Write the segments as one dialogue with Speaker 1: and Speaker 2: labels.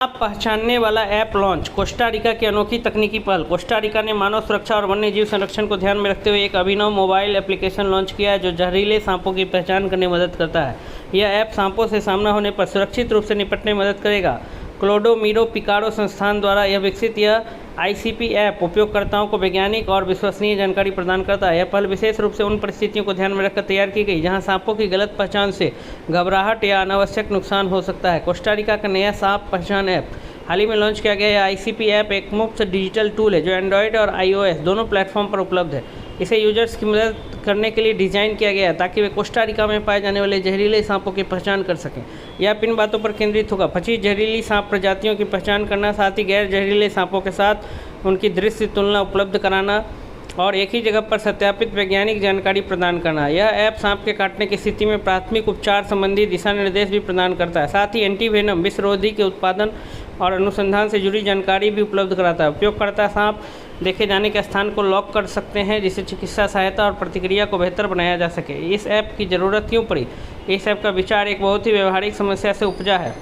Speaker 1: सांप पहचानने वाला ऐप लॉन्च। कोस्टा रिका की अनोखी तकनीकी पहल। कोस्टा रिका ने मानव सुरक्षा और वन्य जीव संरक्षण को ध्यान में रखते हुए एक अभिनव मोबाइल एप्लीकेशन लॉन्च किया है जो जहरीले सांपों की पहचान करने में मदद करता है। यह ऐप सांपों से सामना होने पर सुरक्षित रूप से निपटने में मदद करेगा। क्लोडोमीरो पिकाडो संस्थान द्वारा यह विकसित यह आईसीपी ऐप उपयोगकर्ताओं को वैज्ञानिक और विश्वसनीय जानकारी प्रदान करता है। यह पहल विशेष रूप से उन परिस्थितियों को ध्यान में रखकर तैयार की गई जहां सांपों की गलत पहचान से घबराहट या अनावश्यक नुकसान हो सकता है। कोस्टा रिका का नया सांप पहचान ऐप हाल ही में लॉन्च किया गया। यह आईसीपी ऐप एक मुफ्त डिजिटल टूल है जो एंड्रॉयड और आईओएस दोनों प्लेटफॉर्म पर उपलब्ध है। इसे यूजर्स की मदद करने के लिए डिज़ाइन किया गया है ताकि वे कोस्टा रिका में पाए जाने वाले जहरीले सांपों की पहचान कर सकें। यह ऐप इन बातों पर केंद्रित होगा: 25 जहरीली सांप प्रजातियों की पहचान करना, साथ ही गैर जहरीले सांपों के साथ उनकी दृश्य तुलना उपलब्ध कराना और एक ही जगह पर सत्यापित वैज्ञानिक जानकारी प्रदान करना। यह ऐप सांप के काटने की स्थिति में प्राथमिक उपचार संबंधी दिशा निर्देश भी प्रदान करता है। साथ ही एंटीवेनम विषरोधी के उत्पादन और अनुसंधान से जुड़ी जानकारी भी उपलब्ध कराता है। उपयोगकर्ता सांप देखे जाने के स्थान को लॉक कर सकते हैं जिससे चिकित्सा सहायता और प्रतिक्रिया को बेहतर बनाया जा सके। इस ऐप की ज़रूरत क्यों पड़ी? इस ऐप का विचार एक बहुत ही व्यवहारिक समस्या से उपजा है।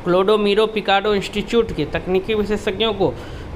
Speaker 1: क्लोडोमीरो पिकाडो इंस्टीट्यूट के तकनीकी विशेषज्ञों को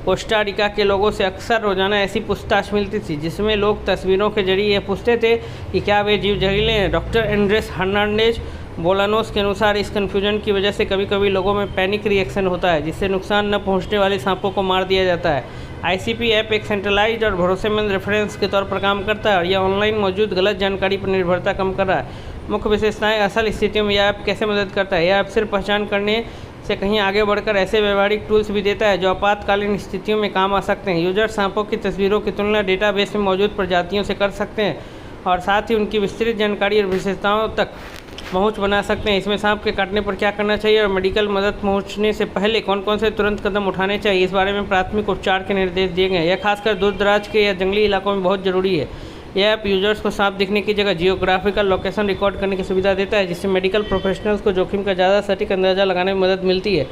Speaker 1: कोस्टा रिका के लोगों से अक्सर रोजाना ऐसी पूछताछ मिलती थी जिसमें लोग तस्वीरों के जरिए पूछते थे कि क्या वे जीव जहरीले हैं। डॉक्टर एंड्रेस हर्नांडेज बोलानोस के अनुसार इस कन्फ्यूजन की वजह से कभी कभी लोगों में पैनिक रिएक्शन होता है जिससे नुकसान न पहुंचने वाले सांपों को मार दिया जाता है। आईसीपी ऐप एक सेंट्रलाइज्ड और भरोसेमंद रेफरेंस के तौर पर काम करता है और यह ऑनलाइन मौजूद गलत जानकारी पर निर्भरता कम कर रहा है। मुख्य विशेषताएं। असल स्थितियों में यह ऐप कैसे मदद करता है? यह ऐप सिर्फ पहचान करने से कहीं आगे बढ़कर ऐसे व्यवहारिक टूल्स भी देता है जो आपातकालीन स्थितियों में काम आ सकते हैं। यूजर सांपों की तस्वीरों की तुलना डेटाबेस में मौजूद प्रजातियों से कर सकते हैं और साथ ही उनकी विस्तृत जानकारी और विशेषताओं तक पहुंच बना सकते हैं। इसमें सांप के काटने पर क्या करना चाहिए और मेडिकल मदद पहुंचने से पहले कौन कौन से तुरंत कदम उठाने चाहिए, इस बारे में प्राथमिक उपचार के निर्देश दिए गए हैं। यह खासकर दूर दराज के या जंगली इलाकों में बहुत ज़रूरी है। यह ऐप यूजर्स को सांप दिखने की जगह जियोग्राफिकल लोकेशन रिकॉर्ड करने की सुविधा देता है जिससे मेडिकल प्रोफेशनल्स को जोखिम का ज़्यादा सटीक अंदाजा लगाने में मदद मिलती है।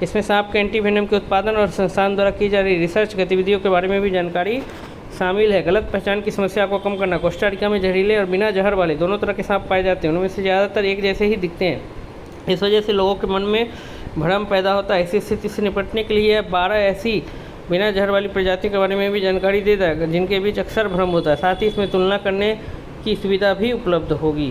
Speaker 1: इसमें सांप के एंटीवेनम के उत्पादन और संस्थान द्वारा की जा रही रिसर्च गतिविधियों के बारे में भी जानकारी शामिल है। गलत पहचान की समस्या को कम करना। कोस्टा रिका में जहरीले और बिना जहर वाले दोनों तरह के सांप पाए जाते हैं। उनमें से ज़्यादातर एक जैसे ही दिखते हैं। इस वजह से लोगों के मन में भ्रम पैदा होता है। ऐसी स्थिति से निपटने के लिए 12 ऐसी बिना जहर वाली प्रजातियों के बारे में भी जानकारी देता है जिनके बीच अक्सर भ्रम होता है। साथ ही इसमें तुलना करने की सुविधा भी उपलब्ध होगी।